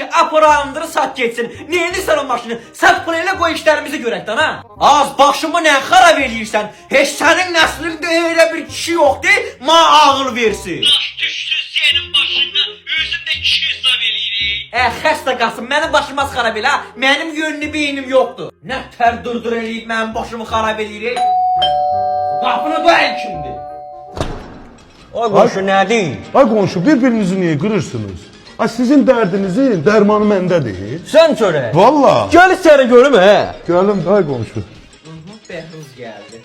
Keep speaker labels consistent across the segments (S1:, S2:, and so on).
S1: ki aparandır sat geçsin. Neyinirsən o maşını? Sat pul elə qoy işlərimizi görəkdən ha. Az başımı nə xarab eləyirsən? Heç sənin nəslində elə bir kişi yoxdur, ma ağıl versin.
S2: Baş düşsün senin başına, özünde kişi hesap eləyirik.
S1: Xəstə Qasım, mənim başım az xarab elə ha. Mənim yönlü beynim yoxdur. Nə tər durdur eləyib mənim başımı xarab eləyir? Qapını döyün kimdir? Ay qonşu nədir?
S3: Ay qonşu, bir-birinizi niyə qırırsınız? Ay sizin dərdinizin dərmanı məndədir.
S1: Sən çörək.
S3: Valla.
S1: Gəl içəri görüm hə.
S3: Gəlim, ay qonşu.
S1: Bəhruz gəldi.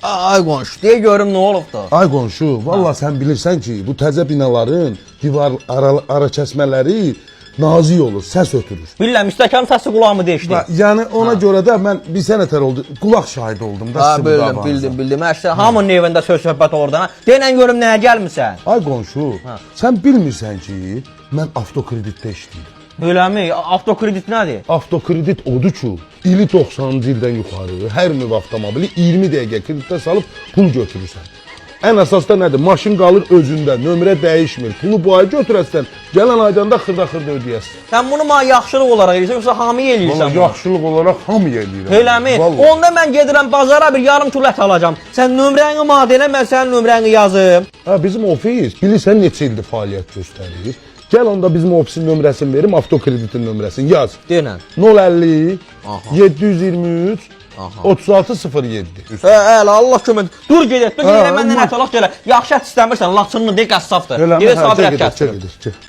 S1: Ay qonşu, deyə görüm nə olub da.
S3: Ay qonşu, valla sən bilirsən ki, bu təzə binaların divar ara kəsmələri nazik olur, səs ötürür.
S1: Bilirəm, istəkan səsi qulağımı deşdi.
S3: Yəni ona görə də mən bir sənətər oldu, qulaq şahidi oldum da sizin bu davanıza.
S1: Bildim. Əşlə hamının evində söz-söhbət oradan. Denən görüm nəyə gəlmirsən?
S3: Ay qonşu, sən bilmirsən ki, mən avtokreditdə işləyirəm.
S1: Eləmi? Avtokredit nədir?
S3: Avtokredit odur ki, ili 90-cı ildən yuxarı hər növ avtomobili 20 dəqiqə kreditdə salıb pul götürürsən. Ən əsasda nədir? Maşın qalır özündə, nömrə dəyişmir. Pulu bu ay götürəsən, gələn aydan da xırda-xırda ödəyəsən.
S1: Sən bunu mənə yaxşılıq olaraq eləyirsən, yoxsa hamıya eləyirsən?
S3: Valla yaxşılıq olaraq hamıya eləyirəm.
S1: Eləmi?
S3: Vallahi.
S1: Onda mən gedirəm bazara bir yarım kilo ət alacağam. Sən nömrəni mənə denə, mən sənin nömrəni yazım.
S3: Ha, bizim ofis bilirsən neçə ildir fəaliyyət göstərir. Gəl onda bizim ofisin nömrəsini verim, avtokreditin nömrəsini yaz.
S1: Denən.
S3: 050 723 3607.
S1: Allah kömək. Dur gedək, dur gedək məndən ət alaq gələ. Yaxşı ət istəmirsən, laçınını de qəssabdır.
S3: Eləmi?
S1: Gedə sabir ət kəsdir.
S3: Gedir.